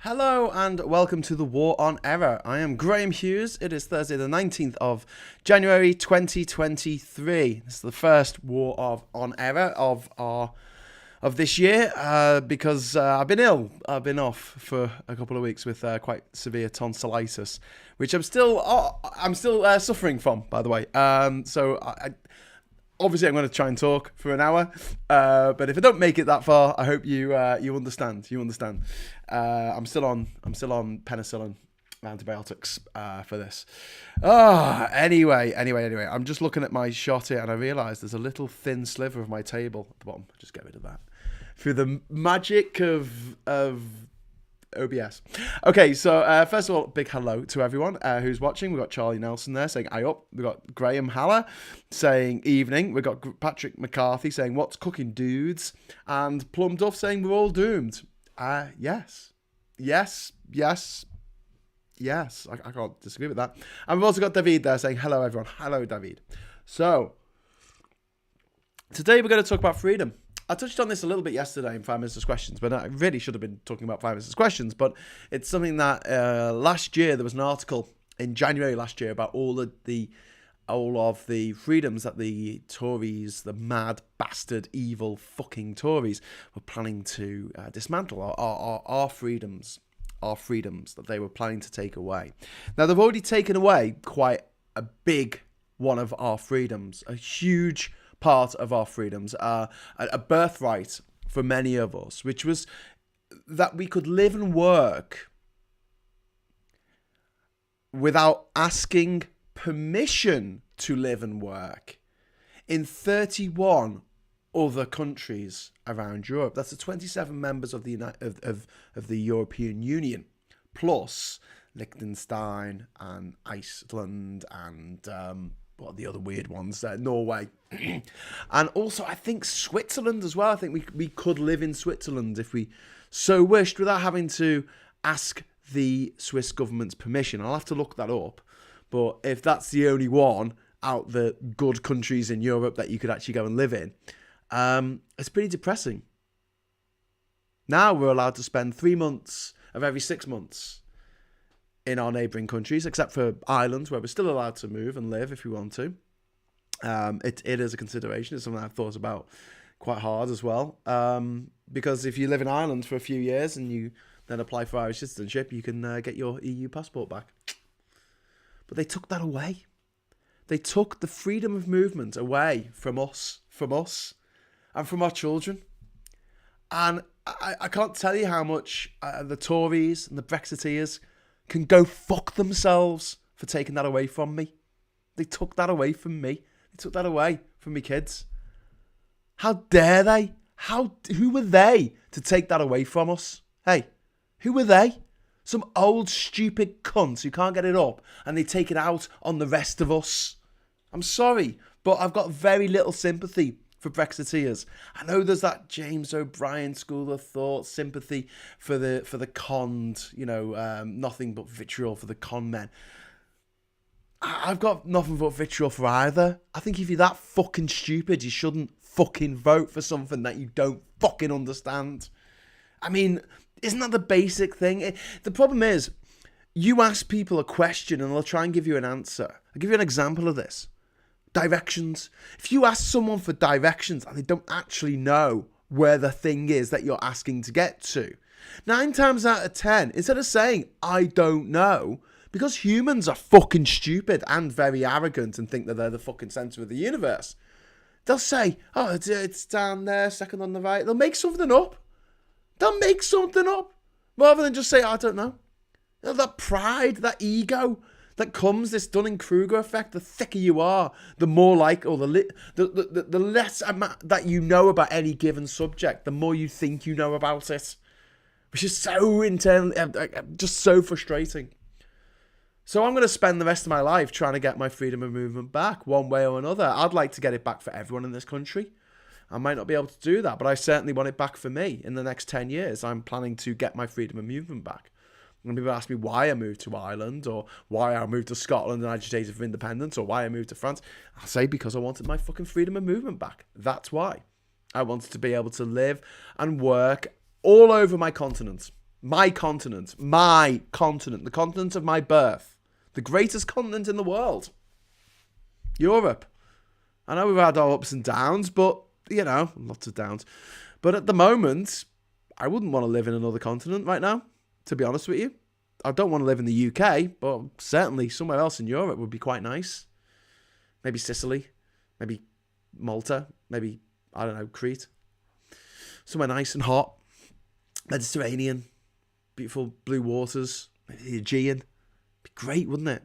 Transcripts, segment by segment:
Hello and welcome to the War on Error. I am Graham Hughes. It is Thursday the 19th of January 2023. This is the first War on Error of this year because I've been ill. I've been off for a couple of weeks with quite severe tonsillitis, which I'm still suffering from, by the way. Obviously, I'm going to try and talk for an hour, but if I don't make it that far, I hope you understand. You understand. I'm still on penicillin antibiotics for this. Anyway. I'm just looking at my shot here, and I realise there's a little thin sliver of my table at the bottom. Just get rid of that through the magic of OBS. Okay, so first of all, big hello to everyone who's watching. We've got Charlie Nelson there saying, "Aye up." We've got Graham Haller saying, "Evening." We've got Patrick McCarthy saying, "What's cooking, dudes?" And Plum Duff saying, "We're all doomed." Yes. I can't disagree with that. And we've also got David there saying, "Hello, everyone." Hello, David. So, today we're going to talk about freedom. I touched on this a little bit yesterday in 5 Minutes Questions, but I really should have been talking about 5 Minutes Questions. But it's something that last year there was an article in January last year about all of the freedoms that the Tories, the mad bastard, evil fucking Tories, were planning to dismantle. Our freedoms that they were planning to take away. Now they've already taken away quite a big one of our freedoms, a huge part of our freedoms, a birthright for many of us, which was that we could live and work without asking permission to live and work in 31 other countries around Europe. That's the 27 members of the of the European Union, plus Liechtenstein and Iceland and what are the other weird ones? Norway. And also, I think Switzerland as well. I think we could live in Switzerland if we so wished without having to ask the Swiss government's permission. I'll have to look that up. But if that's the only one out the good countries in Europe that you could actually go and live in, it's pretty depressing. Now we're allowed to spend 3 months of every 6 months in our neighbouring countries, except for Ireland, where we're still allowed to move and live if we want to. It is a consideration. It's something I've thought about quite hard as well. Because if you live in Ireland for a few years and you then apply for Irish citizenship, you can get your EU passport back. But they took that away. They took the freedom of movement away from us, and from our children. And I can't tell you how much the Tories and the Brexiteers can go fuck themselves for taking that away from me. They took that away from me. They took that away from me kids. How dare they? Who were they to take that away from us? Hey, who were they? Some old stupid cunts who can't get it up and they take it out on the rest of us. I'm sorry, but I've got very little sympathy for Brexiteers. I know there's that James O'Brien school of thought, sympathy for the conned, nothing but vitriol for the con men. I've got nothing but vitriol for either. I think if you're that fucking stupid, you shouldn't fucking vote for something that you don't fucking understand. I mean, isn't that the basic thing? The problem is, you ask people a question and they'll try and give you an answer. I'll give you an example of this. Directions. If you ask someone for directions and they don't actually know where the thing is that you're asking to get to, 9 times out of 10, instead of saying, "I don't know," because humans are fucking stupid and very arrogant and think that they're the fucking centre of the universe, they'll say, "Oh, it's down there, second on the right." They'll make something up. Rather than just say, "I don't know." That pride, that ego that comes, this Dunning-Kruger effect, the thicker you are, the more like, or the less that you know about any given subject, the more you think you know about it. Which is so internally, just so frustrating. So I'm going to spend the rest of my life trying to get my freedom of movement back, one way or another. I'd like to get it back for everyone in this country. I might not be able to do that, but I certainly want it back for me. In the next 10 years, I'm planning to get my freedom of movement back. When people ask me why I moved to Ireland, or why I moved to Scotland and agitated for independence, or why I moved to France, I'll say because I wanted my fucking freedom of movement back. That's why. I wanted to be able to live and work all over my continent. My continent, the continent of my birth, the greatest continent in the world, Europe. I know we've had our ups and downs, but, you know, lots of downs. But at the moment, I wouldn't want to live in another continent right now, to be honest with you. I don't want to live in the UK, but certainly somewhere else in Europe would be quite nice. Maybe Sicily, maybe Malta, maybe, I don't know, Crete. Somewhere nice and hot. Mediterranean, beautiful blue waters, maybe the Aegean. Be great, wouldn't it?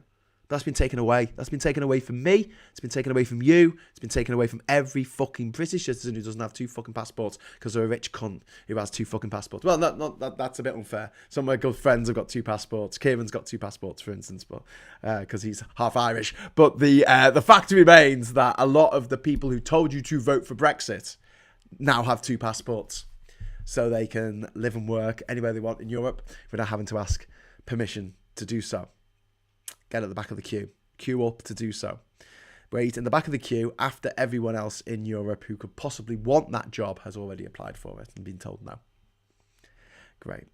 That's been taken away. That's been taken away from me. It's been taken away from you. It's been taken away from every fucking British citizen who doesn't have 2 fucking passports because they're a rich cunt who has 2 fucking passports. Well, that's a bit unfair. Some of my good friends have got 2 passports. Kieran's got 2 passports, for instance, but because he's half Irish. But the fact remains that a lot of the people who told you to vote for Brexit now have 2 passports, so they can live and work anywhere they want in Europe without having to ask permission to do so. Get at the back of the queue. Queue up to do so. Wait in the back of the queue after everyone else in Europe who could possibly want that job has already applied for it and been told no. Great.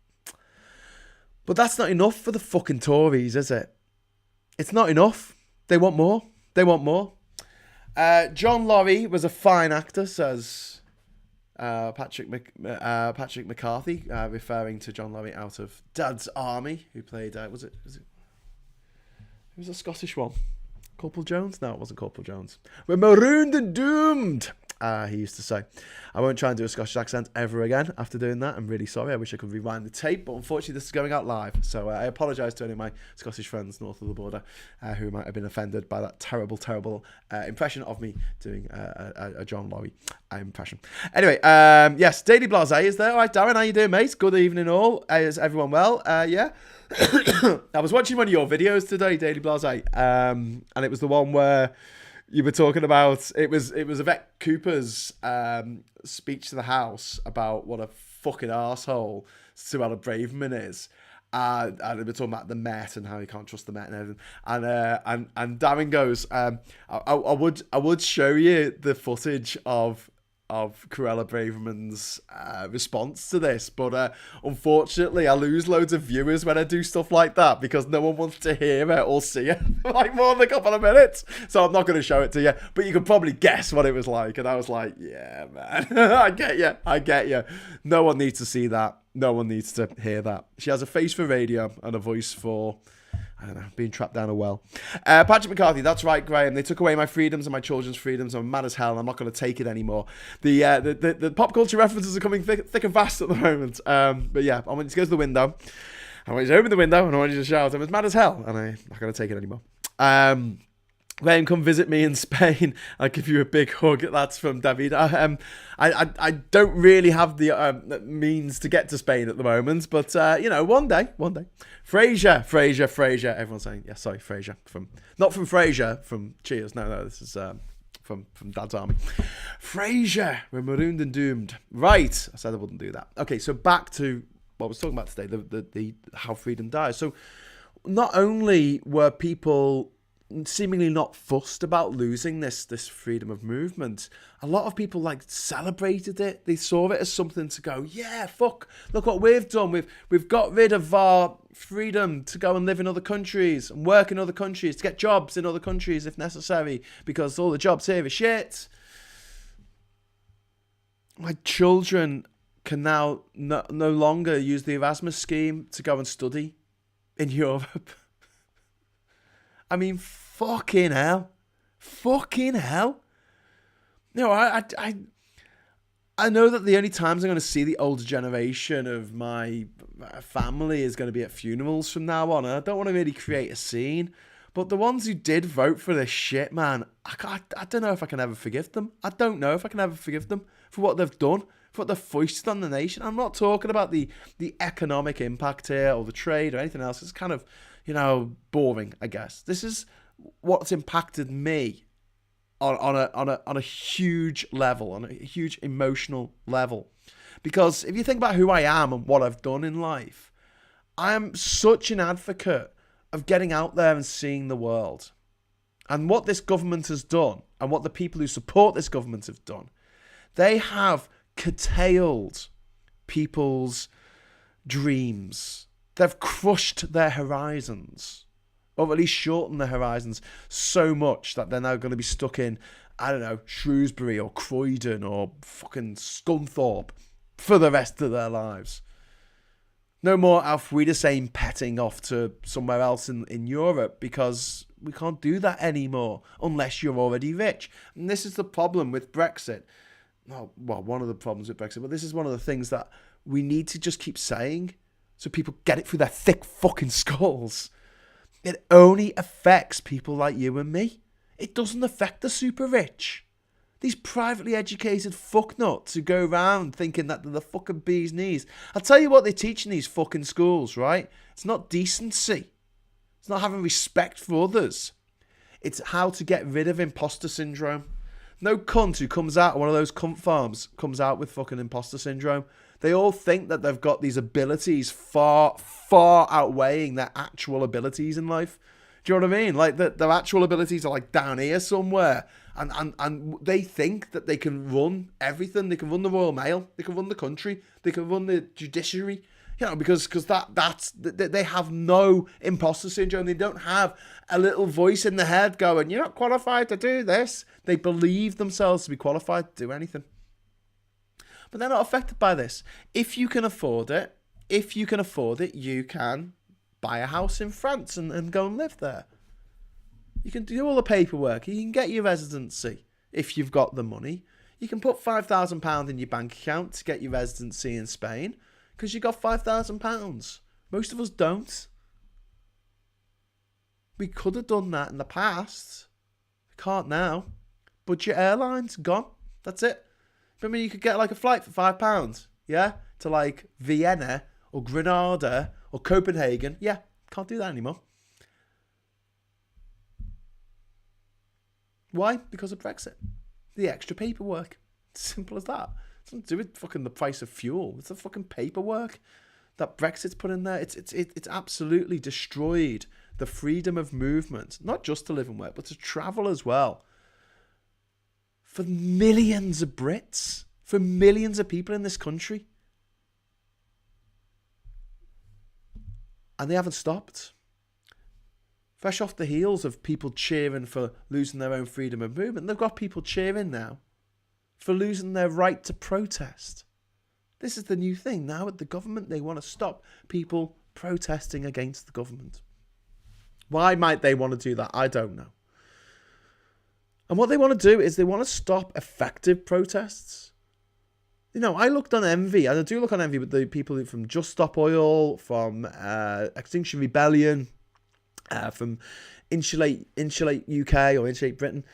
But that's not enough for the fucking Tories, is it? It's not enough. They want more. They want more. John Lorry was a fine actor, says Patrick McCarthy, referring to John Lorry out of Dad's Army, who played, was it it was a Scottish one. Corporal Jones? No, it wasn't Corporal Jones. We're marooned and doomed, he used to say. I won't try and do a Scottish accent ever again after doing that. I'm really sorry. I wish I could rewind the tape, but unfortunately this is going out live. So I apologise to any of my Scottish friends north of the border who might have been offended by that terrible, terrible impression of me doing a John Lorry impression. Anyway, yes, Daily Blase is there. All right, Darren, how you doing, mate? Good evening all. Is everyone well? Yeah. I was watching one of your videos today, Daily Blase, and it was the one where you were talking about, it was Yvette Cooper's speech to the House about what a fucking arsehole Suella Braverman is. And they were talking about the Met and how you can't trust the Met and everything. And Darren goes, I would show you the footage of Cruella Braverman's response to this, but unfortunately I lose loads of viewers when I do stuff like that because no one wants to hear it or see it for like more than a couple of minutes, so I'm not going to show it to you, but you can probably guess what it was like. And I was like, yeah, man, I get you. No one needs to see that. No one needs to hear that. She has a face for radio and a voice for, I don't know, being trapped down a well. Patrick McCarthy, that's right, Graham. They took away my freedoms and my children's freedoms. I'm mad as hell. I'm not going to take it anymore. The pop culture references are coming thick and fast at the moment. But yeah, I want you to go to the window. I want you to open the window and I want you to shout, I'm as mad as hell. And I'm not going to take it anymore. Graham, come visit me in Spain. I'll give you a big hug. That's from David. I don't really have the means to get to Spain at the moment, but you know, one day. Frasier. Everyone's saying, yeah, sorry, Frasier. Not from Frasier, from Cheers. No, this is from Dad's Army. Frasier, we're marooned and doomed. Right, I said I wouldn't do that. Okay, so back to what I was talking about today, the how freedom dies. So not only were people seemingly not fussed about losing this freedom of movement, a lot of people like celebrated it. They saw it as something to go, yeah, fuck, look what we've done. We've got rid of our freedom to go and live in other countries and work in other countries, to get jobs in other countries if necessary, because all the jobs here are shit. My children can now no longer use the Erasmus scheme to go and study in Europe. I mean, fucking hell. You know, I know that the only times I'm going to see the older generation of my family is going to be at funerals from now on. And I don't want to really create a scene. But the ones who did vote for this shit, man, I don't know if I can ever forgive them. I don't know if I can ever forgive them for what they've done, for what they've foisted on the nation. I'm not talking about the economic impact here or the trade or anything else. It's kind of, you know, boring, I guess. This is what's impacted me on a huge level, on a huge emotional level. Because if you think about who I am and what I've done in life, I am such an advocate of getting out there and seeing the world. And what this government has done, and what the people who support this government have done, they have curtailed people's dreams. They've crushed their horizons, or at least shortened their horizons so much that they're now going to be stuck in, I don't know, Shrewsbury or Croydon or fucking Scunthorpe for the rest of their lives. No more Auf Wiedersehen petting off to somewhere else in Europe, because we can't do that anymore unless you're already rich. And this is the problem with Brexit. Well, one of the problems with Brexit, but this is one of the things that we need to just keep saying so people get it through their thick fucking skulls. It only affects people like you and me. It doesn't affect the super rich. These privately educated fucknuts who go around thinking that they're the fucking bee's knees. I'll tell you what they teach in these fucking schools, right? It's not decency. It's not having respect for others. It's how to get rid of imposter syndrome. No cunt who comes out of one of those cunt farms comes out with fucking imposter syndrome. They all think that they've got these abilities far, far outweighing their actual abilities in life. Do you know what I mean? Like, their actual abilities are like down here somewhere. And they think that they can run everything. They can run the Royal Mail. They can run the country. They can run the judiciary. You know, because they have no imposter syndrome. They don't have a little voice in the head going, "You're not qualified to do this." They believe themselves to be qualified to do anything. But they're not affected by this. If you can afford it, you can buy a house in France and go and live there. You can do all the paperwork. You can get your residency if you've got the money. You can put £5,000 in your bank account to get your residency in Spain because you got £5,000. Most of us don't. We could have done that in the past. We can't now. Budget Airlines, gone. That's it. I mean, you could get like a flight for £5, yeah? To like Vienna or Granada or Copenhagen. Yeah, can't do that anymore. Why? Because of Brexit. The extra paperwork. Simple as that. It's nothing to do with fucking the price of fuel. It's the fucking paperwork that Brexit's put in there. It's absolutely destroyed the freedom of movement, not just to live and work, but to travel as well. For millions of Brits, for millions of people in this country. And they haven't stopped. Fresh off the heels of people cheering for losing their own freedom of movement, they've got people cheering now for losing their right to protest. This is the new thing. Now at the government, they want to stop people protesting against the government. Why might they want to do that? I don't know. And what they want to do is they want to stop effective protests. You know, I looked on Envy, and I do look on Envy with the people from Just Stop Oil, from Extinction Rebellion, from Insulate UK or Insulate Britain.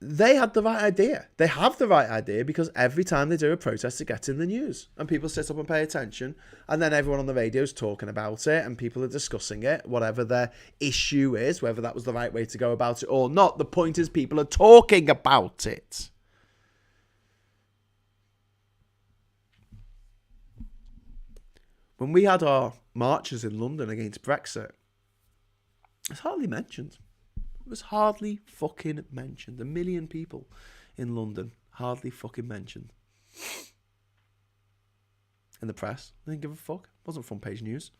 They had the right idea. They have the right idea because every time they do a protest, it gets in the news and people sit up and pay attention. And then everyone on the radio is talking about it and people are discussing it, whatever their issue is, whether that was the right way to go about it or not. The point is people are talking about it. When we had our marches in London against Brexit, it's hardly mentioned. It was hardly fucking mentioned. 1 million people in London, hardly fucking mentioned. In the press, they didn't give a fuck. It wasn't front page news.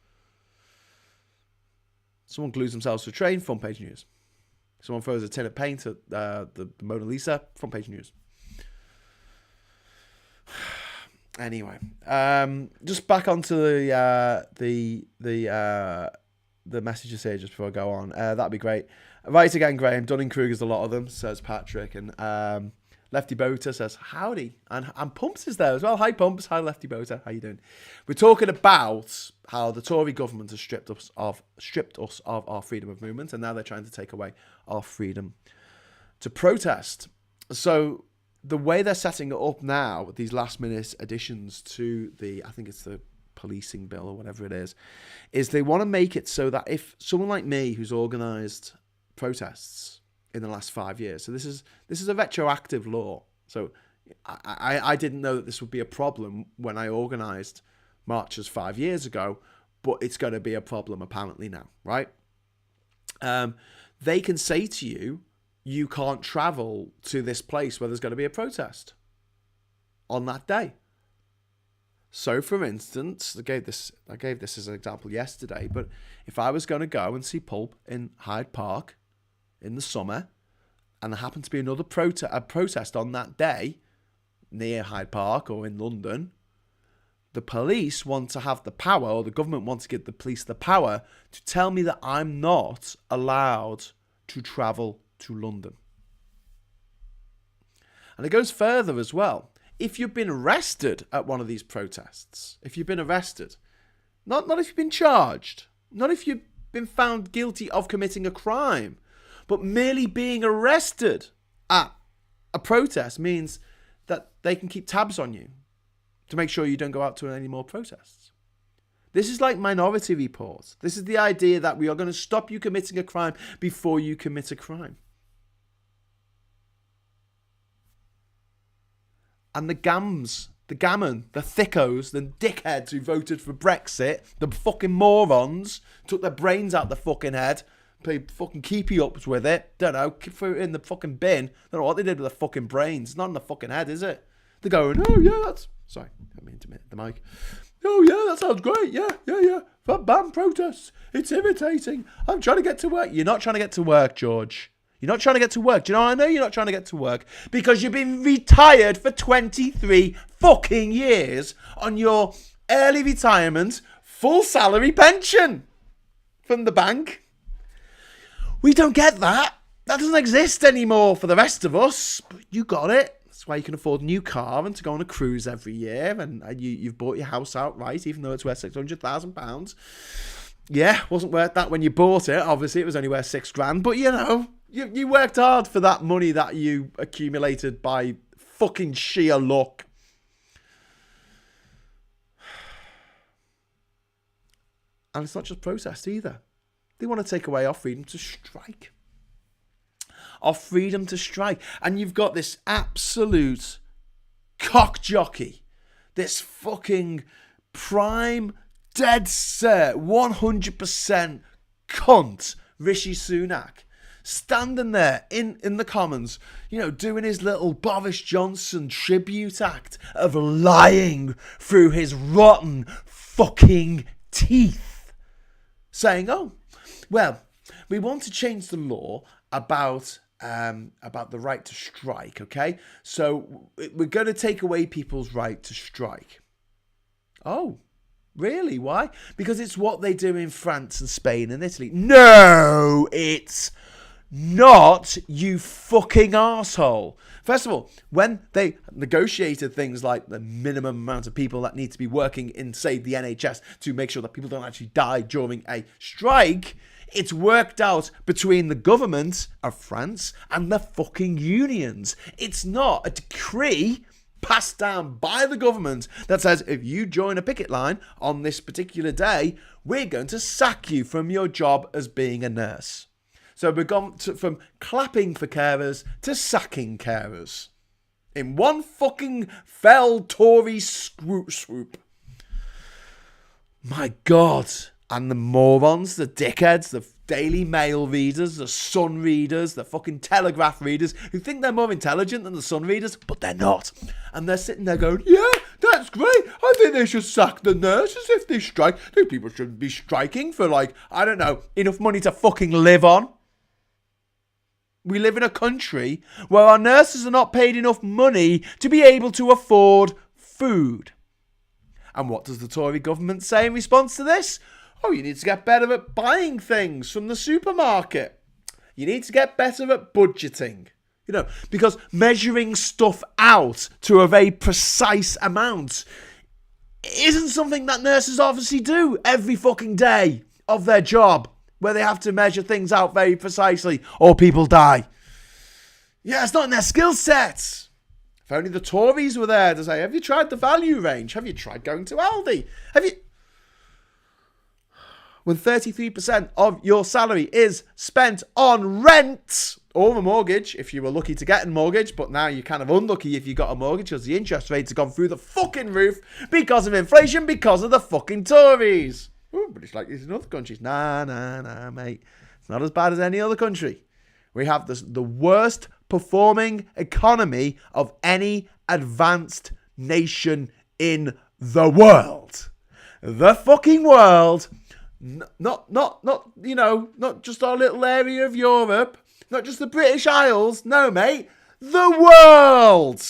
Someone glues themselves to a train, front page news. Someone throws a tin of paint at the Mona Lisa, front page news. Anyway, just back onto the messages here just before I go on. That'd be great. Right again, Graham. Dunning-Kruger's a lot of them, says Patrick. And Lefty Boater says, howdy. And Pumps is there as well. Hi, Pumps. Hi, Lefty Boater. How you doing? We're talking about how the Tory government has stripped us of our freedom of movement, and now they're trying to take away our freedom to protest. So the way they're setting it up now, these last-minute additions to I think it's the policing bill or whatever it is they want to make it so that if someone like me who's organised protests in the last 5 years, so this is a retroactive law, so I didn't know that this would be a problem when I organised marches 5 years ago, but it's going to be a problem apparently now, right? They can say to you, you can't travel to this place where there's going to be a protest on that day. So, for instance, I gave this as an example yesterday, but if I was going to go and see Pulp in Hyde Park in the summer, and there happened to be another protest on that day near Hyde Park or in London, the police want to have the power, or the government wants to give the police the power to tell me that I'm not allowed to travel to London. And it goes further as well. If you've been arrested at one of these protests, if you've been arrested, not if you've been charged, not if you've been found guilty of committing a crime, but merely being arrested at a protest means that they can keep tabs on you to make sure you don't go out to any more protests. This is like Minority Report. This is the idea that we are going to stop you committing a crime before you commit a crime. And the gammon, the thickos, the dickheads who voted for Brexit, the fucking morons, took their brains out the fucking head, played fucking keepy ups with it, don't know, threw it in the fucking bin. Don't know what they did with their fucking brains. It's not in the fucking head, is it? They're going, oh yeah, that's... Sorry, I didn't mean to hit the mic. Oh yeah, that sounds great, yeah. Ban protests, it's irritating. I'm trying to get to work. You're not trying to get to work, George. You're not trying to get to work. Do you know how I know you're not trying to get to work? Because you've been retired for 23 fucking years on your early retirement, full salary pension from the bank. We don't get that. That doesn't exist anymore for the rest of us. But you got it. That's why you can afford a new car and to go on a cruise every year. And you've bought your house outright, even though it's worth £600,000. Yeah, wasn't worth that when you bought it. Obviously, it was only worth £6,000. But, you know... You worked hard for that money that you accumulated by fucking sheer luck. And it's not just protest either. They want to take away our freedom to strike. Our freedom to strike. And you've got this absolute cock jockey. This fucking prime, dead set, 100% cunt, Rishi Sunak. Standing there in the Commons, you know, doing his little Boris Johnson tribute act of lying through his rotten fucking teeth. Saying, oh, well, we want to change the law about the right to strike, okay? So we're going to take away people's right to strike. Oh, really? Why? Because it's what they do in France and Spain and Italy. No, it's not, you fucking asshole. First of all, when they negotiated things like the minimum amount of people that need to be working in, say, the NHS to make sure that people don't actually die during a strike, it's worked out between the government of France and the fucking unions. It's not a decree passed down by the government that says if you join a picket line on this particular day, we're going to sack you from your job as being a nurse. So we've gone from clapping for carers to sacking carers. In one fucking fell Tory swoop. My God. And the morons, the dickheads, the Daily Mail readers, the Sun readers, the fucking Telegraph readers, who think they're more intelligent than the Sun readers, but they're not. And they're sitting there going, yeah, that's great. I think they should sack the nurses if they strike. I think people shouldn't be striking for, like, I don't know, enough money to fucking live on. We live in a country where our nurses are not paid enough money to be able to afford food. And what does the Tory government say in response to this? Oh, you need to get better at buying things from the supermarket. You need to get better at budgeting. You know, because measuring stuff out to a very precise amount isn't something that nurses obviously do every fucking day of their job, where they have to measure things out very precisely or people die. Yeah, it's not in their skill sets. If only the Tories were there to say, have you tried the value range? Have you tried going to Aldi? Have you... When 33% of your salary is spent on rent or a mortgage, if you were lucky to get a mortgage, but now you're kind of unlucky if you got a mortgage because the interest rates have gone through the fucking roof because of inflation, because of the fucking Tories. Ooh, but it's like this in other countries. Nah, mate. It's not as bad as any other country. We have the worst performing economy of any advanced nation in the world. The fucking world. Not not just our little area of Europe. Not just the British Isles. No, mate. The world.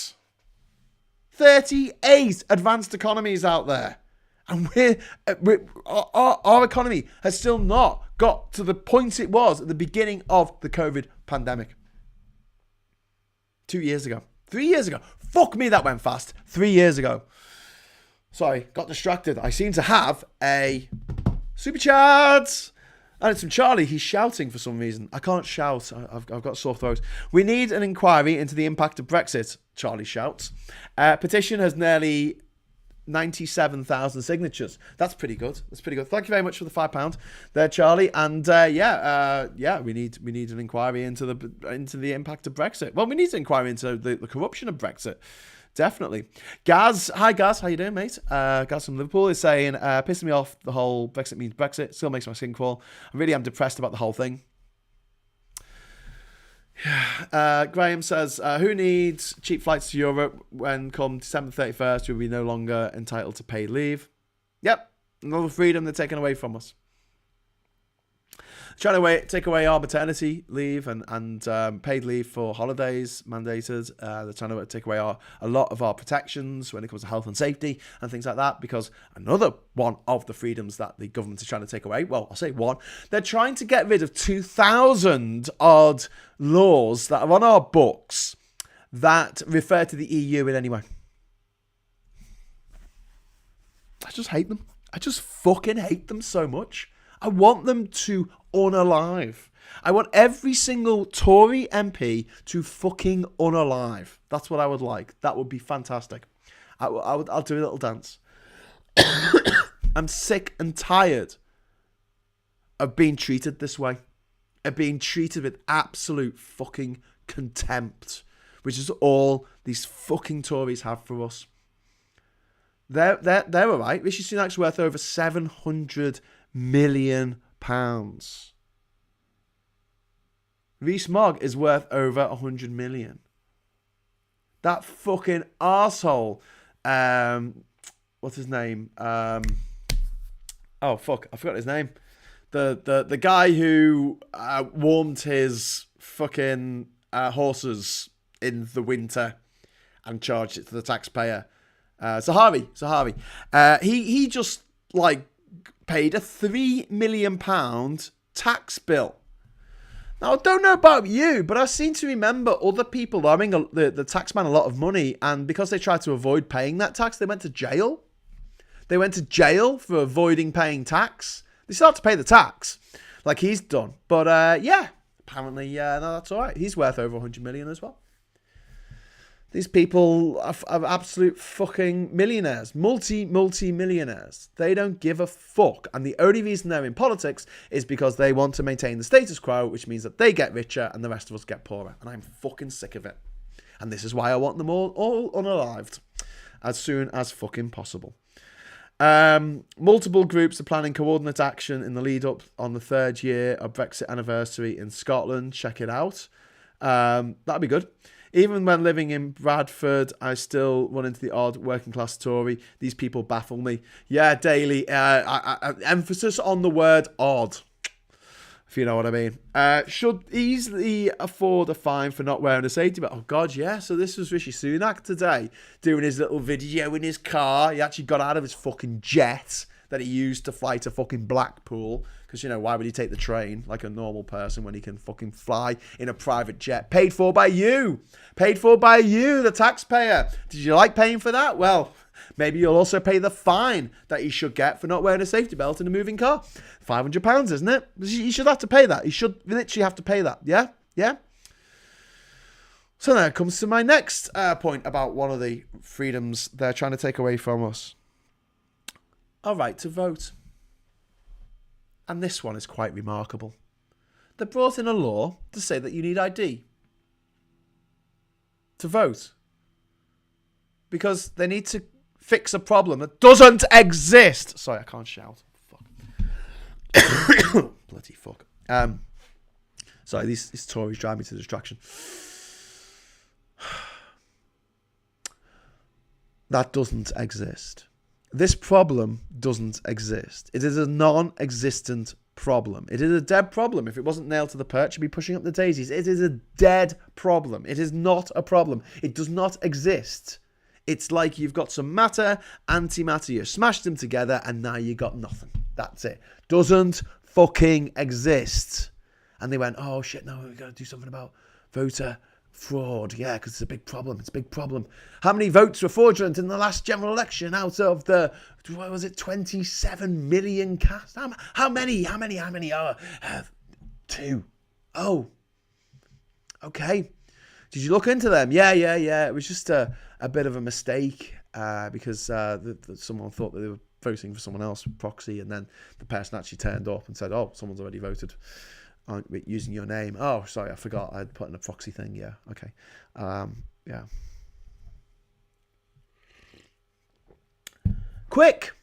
38 advanced economies out there. And our economy has still not got to the point it was at the beginning of the COVID pandemic. 2 years ago. 3 years ago. Fuck me, that went fast. 3 years ago. Sorry, got distracted. I seem to have a super chat. And it's from Charlie. He's shouting for some reason. I can't shout. I've got sore throat. We need an inquiry into the impact of Brexit, Charlie shouts. Petition has nearly 97,000 signatures. That's pretty good. Thank you very much for the £5 there, Charlie. And we need an inquiry into the impact of Brexit. Well, we need an inquiry into the corruption of Brexit. Definitely. Gaz, hi Gaz, how you doing, mate? Gaz from Liverpool is saying, pissing me off, the whole Brexit means Brexit, still makes my skin crawl. I really am depressed about the whole thing. Graham says, who needs cheap flights to Europe when come December 31st, we'll be no longer entitled to paid leave? Yep, another freedom they're taking away from us. Trying to take away our maternity leave and paid leave for holidays mandated. They're trying to take away a lot of our protections when it comes to health and safety and things like that, because another one of the freedoms that the government is trying to take away, well, I'll say one, they're trying to get rid of 2,000 odd laws that are on our books that refer to the EU in any way. I just hate them. I just fucking hate them so much. I want them to unalive. I want every single Tory MP to fucking unalive. That's what I would like. That would be fantastic. I'll do a little dance. I'm sick and tired of being treated this way. Of being treated with absolute fucking contempt, which is all these fucking Tories have for us. They're all right. Rishi Sunak's worth over £700 million. Rees-Mogg is worth over 100 million. That fucking arsehole, what's his name? Oh fuck, I forgot his name. The guy who warmed his fucking horses in the winter and charged it to the taxpayer. Zahavi. He just paid a £3 million tax bill. Now, I don't know about you, but I seem to remember other people owing the taxman a lot of money, and because they tried to avoid paying that tax, they went to jail. They went to jail for avoiding paying tax. They still have to pay the tax, like he's done. But apparently, no, that's all right. He's worth over 100 million as well. These people are absolute fucking millionaires, multi-millionaires. They don't give a fuck. And the only reason they're in politics is because they want to maintain the status quo, which means that they get richer and the rest of us get poorer. And I'm fucking sick of it. And this is why I want them all unalived as soon as fucking possible. Multiple groups are planning coordinate action in the lead up on the 3rd year of Brexit anniversary in Scotland. Check it out. That'd be good. Even when living in Bradford, I still run into the odd working class Tory. These people baffle me. Yeah, daily. Emphasis on the word odd, if you know what I mean. Should easily afford a fine for not wearing a safety belt. Oh, God, yeah. So this was Rishi Sunak today doing his little video in his car. He actually got out of his fucking jet that he used to fly to fucking Blackpool. Because, why would he take the train like a normal person when he can fucking fly in a private jet? Paid for by you. Paid for by you, the taxpayer. Did you like paying for that? Well, maybe you'll also pay the fine that he should get for not wearing a safety belt in a moving car. £500, isn't it? You should have to pay that. You should literally have to pay that. Yeah? Yeah? So now it comes to my next point about one of the freedoms they're trying to take away from us. Our right to vote. And this one is quite remarkable. They brought in a law to say that you need ID to vote. Because they need to fix a problem that doesn't exist. Sorry, I can't shout. Fuck. Bloody fuck. Sorry, these Tories drive me to distraction. That doesn't exist. This problem doesn't exist. It is a non-existent problem. It is a dead problem. If it wasn't nailed to the perch, you'd be pushing up the daisies. It is a dead problem. It is not a problem. It does not exist. It's like you've got some matter, antimatter, you smashed them together, and now you got nothing. That's it. Doesn't fucking exist. And they went, oh shit, no, we've got to do something about voter fraud. Yeah, because it's a big problem. It's a big problem. How many votes were fraudulent in the last general election out of the, what was it, 27 million cast? How many? Two. Oh, okay. Did you look into them? Yeah. It was just a bit of a mistake because someone thought that they were voting for someone else, proxy, and then the person actually turned up and said, oh, someone's already voted using your name. Oh, sorry, I forgot. I'd put in a proxy thing. Yeah, okay. Yeah. Quick!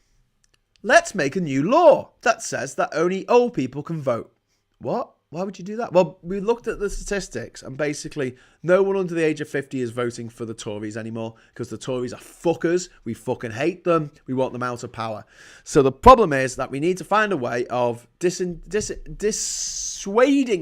Let's make a new law that says that only old people can vote. What? Why would you do that? Well, we looked at the statistics and basically no one under the age of 50 is voting for the Tories anymore because the Tories are fuckers. We fucking hate them. We want them out of power. So the problem is that we need to find a way of dissuading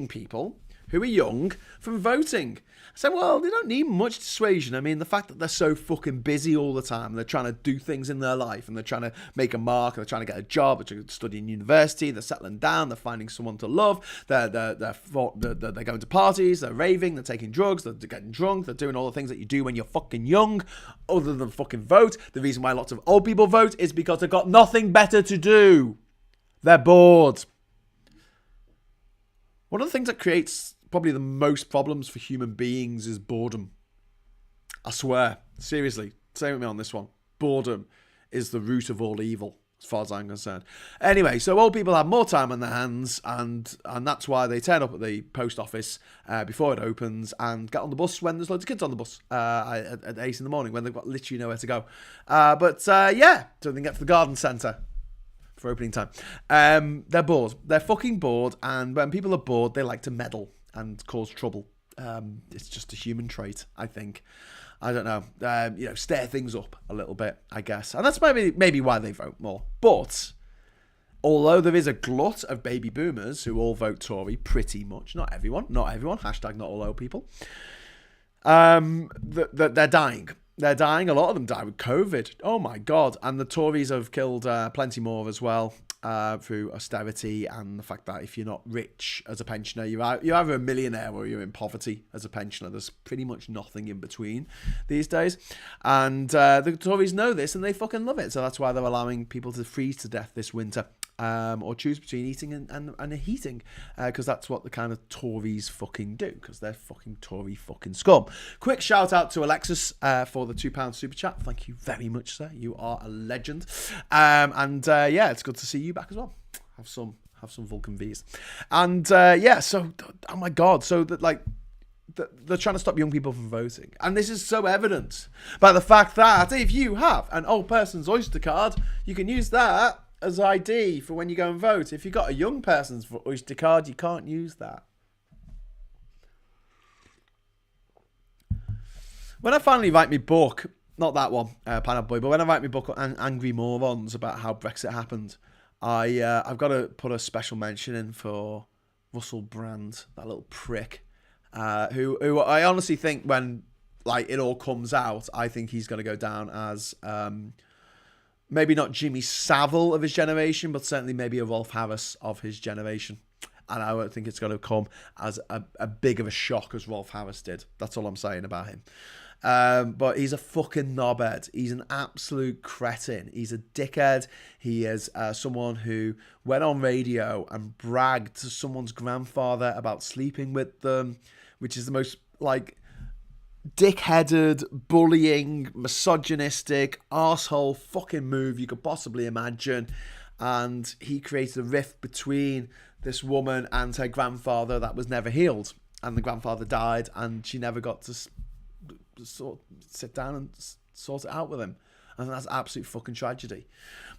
people who are young from voting. I said, well, they don't need much dissuasion. I mean, the fact that they're so fucking busy all the time, they're trying to do things in their life, and they're trying to make a mark, and they're trying to get a job, they're studying university, they're settling down, they're finding someone to love, they're going to parties, they're raving, they're taking drugs, they're getting drunk, they're doing all the things that you do when you're fucking young, other than fucking vote. The reason why lots of old people vote is because they've got nothing better to do. They're bored. One of the things that creates probably the most problems for human beings is boredom. I swear. Seriously. Stay with me on this one. Boredom is the root of all evil, as far as I'm concerned. Anyway, so old people have more time on their hands, and that's why they turn up at the post office before it opens and get on the bus when there's loads of kids on the bus at 8 in the morning when they've got literally nowhere to go. So they can get to the garden centre for opening time. They're bored. They're fucking bored, and when people are bored, they like to meddle and cause trouble. It's just a human trait, I think. I don't know. Stir things up a little bit, I guess. And that's maybe why they vote more. But although there is a glut of baby boomers who all vote Tory, pretty much, not everyone, hashtag not all old people, they're dying. They're dying. A lot of them die with COVID. Oh my God. And the Tories have killed plenty more as well through austerity and the fact that if you're not rich as a pensioner, you're either a millionaire or you're in poverty as a pensioner. There's pretty much nothing in between these days. And the Tories know this and they fucking love it. So that's why they're allowing people to freeze to death this winter. Or choose between eating and heating, because that's what the kind of Tories fucking do, because they're fucking Tory fucking scum. Quick shout out to Alexis for the £2 super chat. Thank you very much, sir. You are a legend. It's good to see you back as well. Have some Vulcan V's. And so oh my God, so that like they're trying to stop young people from voting, and this is so evident by the fact that if you have an old person's Oyster card, you can use that as ID for when you go and vote. If you've got a young person's Oyster card, you can't use that. When I finally write my book, not that one, Pineapple Boy, but when I write my book on Angry Morons about how Brexit happened, I've got to put a special mention in for Russell Brand, that little prick, who I honestly think when like it all comes out, I think he's going to go down as maybe not Jimmy Savile of his generation, but certainly maybe a Rolf Harris of his generation. And I don't think it's going to come as a big of a shock as Rolf Harris did. That's all I'm saying about him. But he's a fucking knobhead. He's an absolute cretin. He's a dickhead. He is someone who went on radio and bragged to someone's grandfather about sleeping with them, which is the most like dick-headed, bullying, misogynistic, arsehole fucking move you could possibly imagine. And he created a rift between this woman and her grandfather that was never healed. And the grandfather died, and she never got to sit down and sort it out with him. And that's absolute fucking tragedy.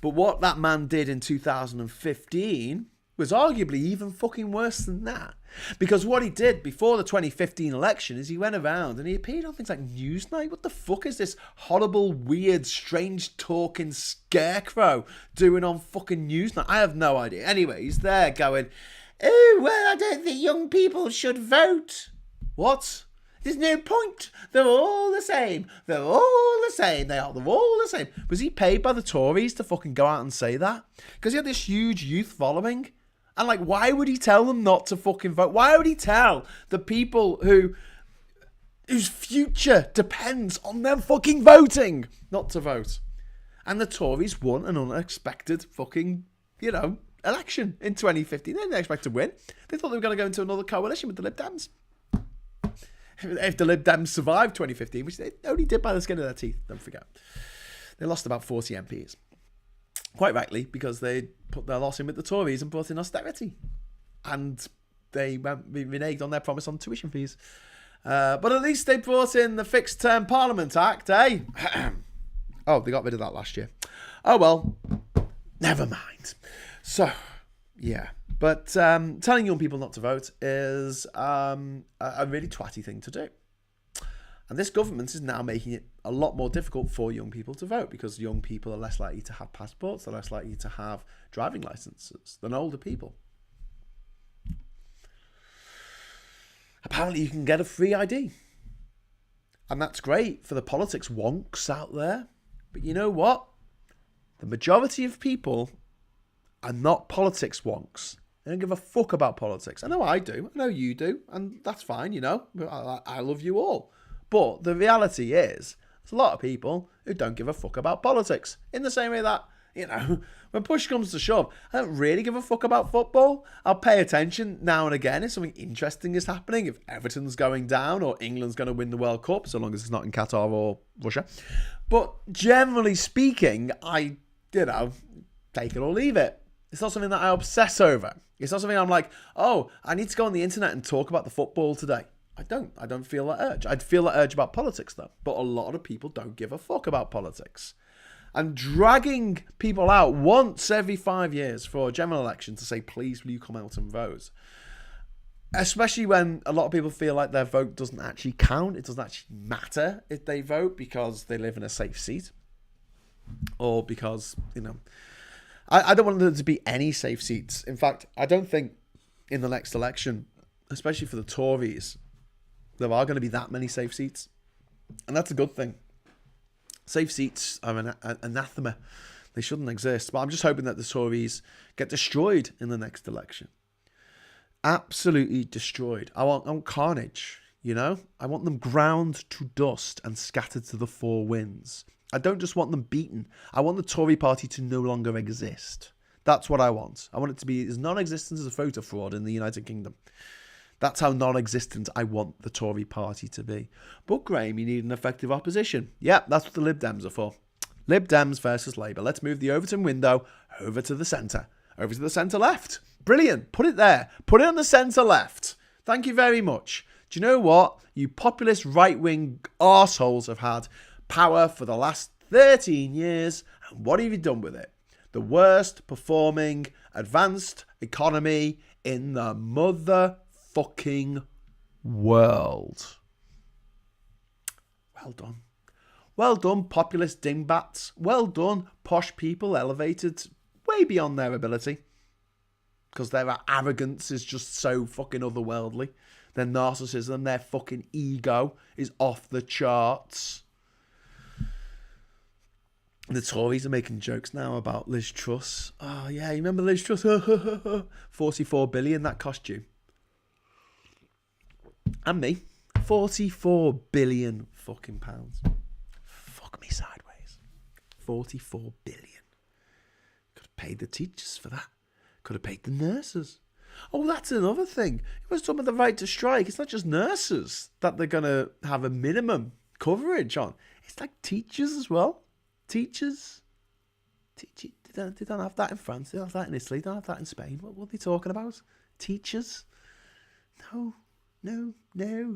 But what that man did in 2015 was arguably even fucking worse than that. Because what he did before the 2015 election is he went around and he appeared on things like Newsnight. What the fuck is this horrible, weird, strange talking scarecrow doing on fucking Newsnight? I have no idea. Anyway, he's there going, oh, well, I don't think young people should vote. What? There's no point. They're all the same. They're all the same. They're all the same. Was he paid by the Tories to fucking go out and say that? Because he had this huge youth following. And, like, why would he tell them not to fucking vote? Why would he tell the people whose future depends on them fucking voting not to vote? And the Tories won an unexpected fucking, election in 2015. They didn't expect to win. They thought they were going to go into another coalition with the Lib Dems. If the Lib Dems survived 2015, which they only did by the skin of their teeth, don't forget. They lost about 40 MPs. Quite rightly, because they put their loss in with the Tories and brought in austerity. And they reneged on their promise on tuition fees. But at least they brought in the Fixed Term Parliament Act, eh? Oh, they got rid of that last year. Oh, well, never mind. So, yeah. But telling young people not to vote is a really twatty thing to do. And this government is now making it a lot more difficult for young people to vote because young people are less likely to have passports, they're less likely to have driving licenses than older people. Apparently you can get a free ID. And that's great for the politics wonks out there. But you know what? The majority of people are not politics wonks. They don't give a fuck about politics. I know I do. I know you do. And that's fine, I love you all. But the reality is, there's a lot of people who don't give a fuck about politics. In the same way that, when push comes to shove, I don't really give a fuck about football. I'll pay attention now and again if something interesting is happening, if Everton's going down or England's going to win the World Cup, so long as it's not in Qatar or Russia. But generally speaking, I, take it or leave it. It's not something that I obsess over. It's not something I'm like, oh, I need to go on the internet and talk about the football today. I don't feel that urge. I'd feel that urge about politics, though. But a lot of people don't give a fuck about politics. And dragging people out once every 5 years for a general election to say, please, will you come out and vote? Especially when a lot of people feel like their vote doesn't actually count. It doesn't actually matter if they vote because they live in a safe seat. Or because, I don't want there to be any safe seats. In fact, I don't think in the next election, especially for the Tories, there are going to be that many safe seats. And that's a good thing. Safe seats are an anathema. They shouldn't exist. But I'm just hoping that the Tories get destroyed in the next election. Absolutely destroyed. I want carnage, I want them ground to dust and scattered to the four winds. I don't just want them beaten. I want the Tory party to no longer exist. That's what I want. I want it to be as non-existent as a voter fraud in the United Kingdom. That's how non-existent I want the Tory party to be. But Graham, you need an effective opposition. Yeah, that's what the Lib Dems are for. Lib Dems versus Labour. Let's move the Overton window over to the centre. Over to the centre left. Brilliant. Put it there. Put it on the centre left. Thank you very much. Do you know what? You populist right-wing arseholes have had power for the last 13 years. And what have you done with it? The worst performing advanced economy in the motherfucking world. Well done. Well done, populist dingbats. Well done, posh people elevated way beyond their ability. Because their arrogance is just so fucking otherworldly. Their narcissism, their fucking ego is off the charts. The Tories are making jokes now about Liz Truss. Oh, yeah, you remember Liz Truss? 44 billion that cost you. And me. 44 billion fucking pounds. Fuck me sideways. 44 billion. Could have paid the teachers for that. Could have paid the nurses. Oh, that's another thing. It was talking about the right to strike. It's not just nurses that they're going to have a minimum coverage on. It's like teachers as well. Teachers. They don't have that in France. They don't have that in Italy. They don't have that in Spain. What are they talking about? Teachers? No. They're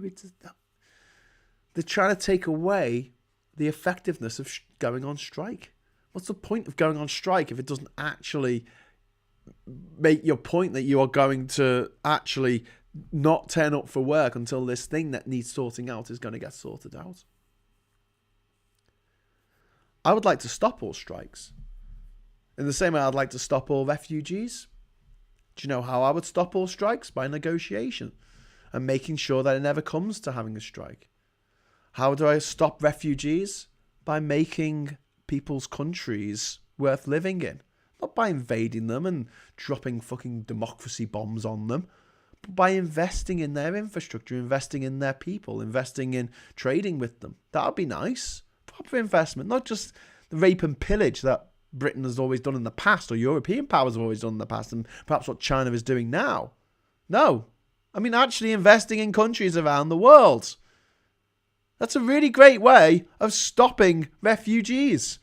trying to take away the effectiveness of going on strike. What's the point of going on strike if it doesn't actually make your point that you are going to actually not turn up for work until this thing that needs sorting out is going to get sorted out. I would like to stop all strikes. In the same way I'd like to stop all refugees. Do you know how I would stop all strikes? By negotiation and making sure that it never comes to having a strike. How do I stop refugees? By making people's countries worth living in. Not by invading them and dropping fucking democracy bombs on them, but by investing in their infrastructure, investing in their people, investing in trading with them. That would be nice. Proper investment, not just the rape and pillage that Britain has always done in the past, or European powers have always done in the past, and perhaps what China is doing now. No. I mean, actually investing in countries around the world. That's a really great way of stopping refugees.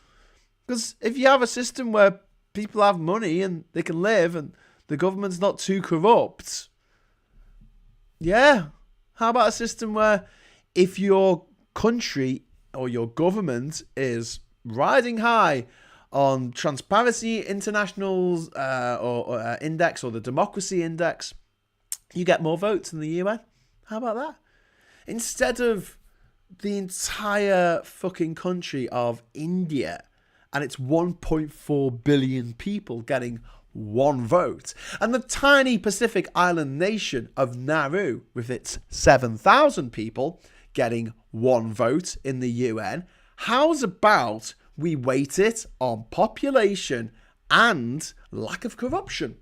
Because if you have a system where people have money and they can live and the government's not too corrupt, yeah. How about a system where if your country or your government is riding high on Transparency International's index or the Democracy Index, you get more votes in the UN? How about that? Instead of the entire fucking country of India and its 1.4 billion people getting one vote, and the tiny Pacific island nation of Nauru with its 7,000 people getting one vote in the UN, how's about we weight it on population and lack of corruption?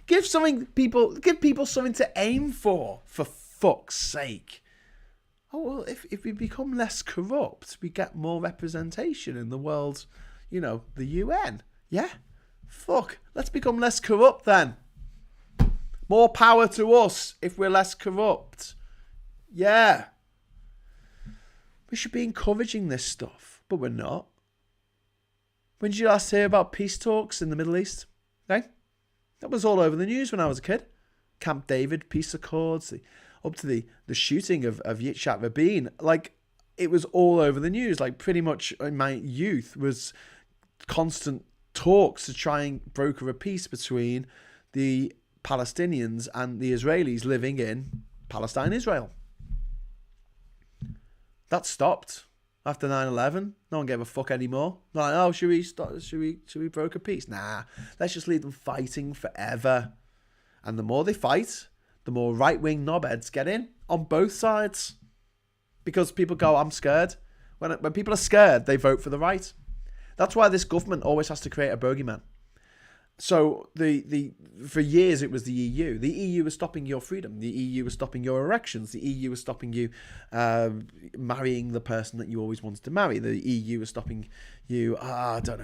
Give people something to aim for fuck's sake. Oh, well, if we become less corrupt, we get more representation in the world, the UN. Yeah? Fuck. Let's become less corrupt then. More power to us if we're less corrupt. Yeah. We should be encouraging this stuff, but we're not. When did you last hear about peace talks in the Middle East? Okay? That was all over the news when I was a kid. Camp David, peace accords, up to the shooting of Yitzhak Rabin. Like, it was all over the news. Like, pretty much in my youth was constant talks to try and broker a peace between the Palestinians and the Israelis living in Palestine, Israel. That stopped after 9/11. No one gave a fuck anymore. Not like, oh, should we broker peace? Nah, let's just leave them fighting forever. And the more they fight, the more right-wing knobheads get in on both sides. Because people go, I'm scared. When people are scared, they vote for the right. That's why this government always has to create a bogeyman. So for years it was the EU. The EU was stopping your freedom. The EU was stopping your erections. The EU was stopping you marrying the person that you always wanted to marry. The EU was stopping you,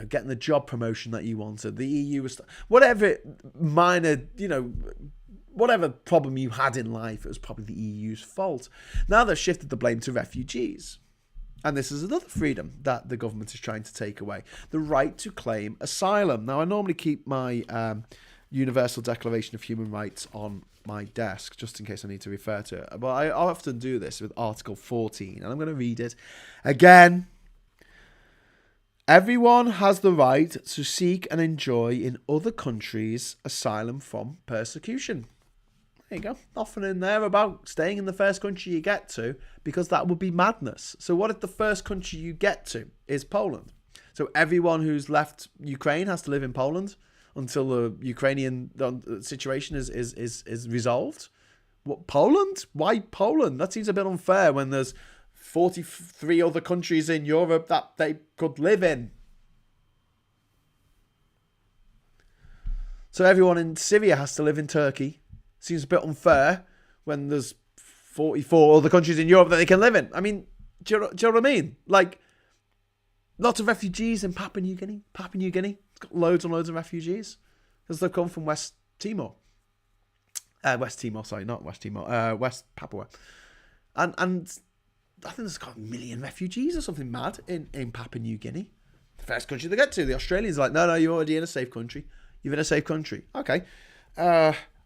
getting the job promotion that you wanted. The EU was whatever minor, whatever problem you had in life, it was probably the EU's fault. Now they've shifted the blame to refugees. And this is another freedom that the government is trying to take away. The right to claim asylum. Now, I normally keep my Universal Declaration of Human Rights on my desk, just in case I need to refer to it. But I often do this with Article 14, and I'm going to read it again. Everyone has the right to seek and enjoy in other countries asylum from persecution. There you go. Nothing in there about staying in the first country you get to, because that would be madness. So what if the first country you get to is Poland? So everyone who's left Ukraine has to live in Poland until the Ukrainian situation is resolved? What, Poland? Why Poland? That seems a bit unfair when there's 43 other countries in Europe that they could live in. So everyone in Syria has to live in Turkey. Seems a bit unfair when there's 44 other countries in Europe that they can live in. I mean, do you know what I mean? Like, lots of refugees in Papua New Guinea. Papua New Guinea, it's got loads and loads of refugees because they've come from West Papua. And I think there's got 1 million refugees or something mad in Papua New Guinea. The first country they get to. The Australians are like, no, you're already in a safe country. You're in a safe country. Okay.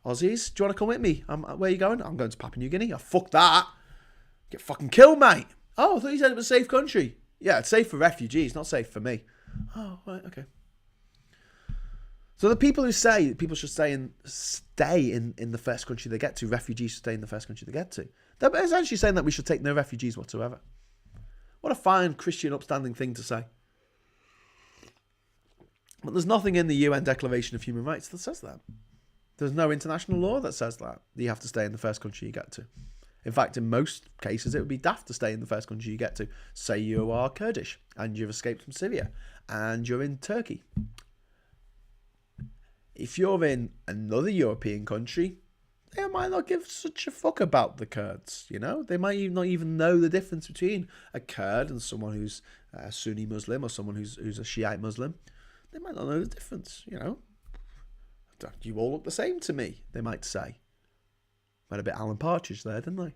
Aussies, do you want to come with me? Where are you going? I'm going to Papua New Guinea. Oh, fuck that. Get fucking killed, mate. Oh, I thought you said it was a safe country. Yeah, it's safe for refugees, not safe for me. Oh, right, okay. So the people who say people should stay in the first country they get to, refugees should stay in the first country they get to, they're essentially saying that we should take no refugees whatsoever. What a fine Christian upstanding thing to say. But there's nothing in the UN Declaration of Human Rights that says that. There's no international law that says that you have to stay in the first country you get to. In fact, in most cases, it would be daft to stay in the first country you get to. Say you are Kurdish and you've escaped from Syria and you're in Turkey. If you're in another European country, they might not give such a fuck about the Kurds, you know? They might not even know the difference between a Kurd and someone who's a Sunni Muslim or someone who's a Shiite Muslim. They might not know the difference, you know? You all look the same to me, they might say. Went a bit Alan Partridge there, didn't they?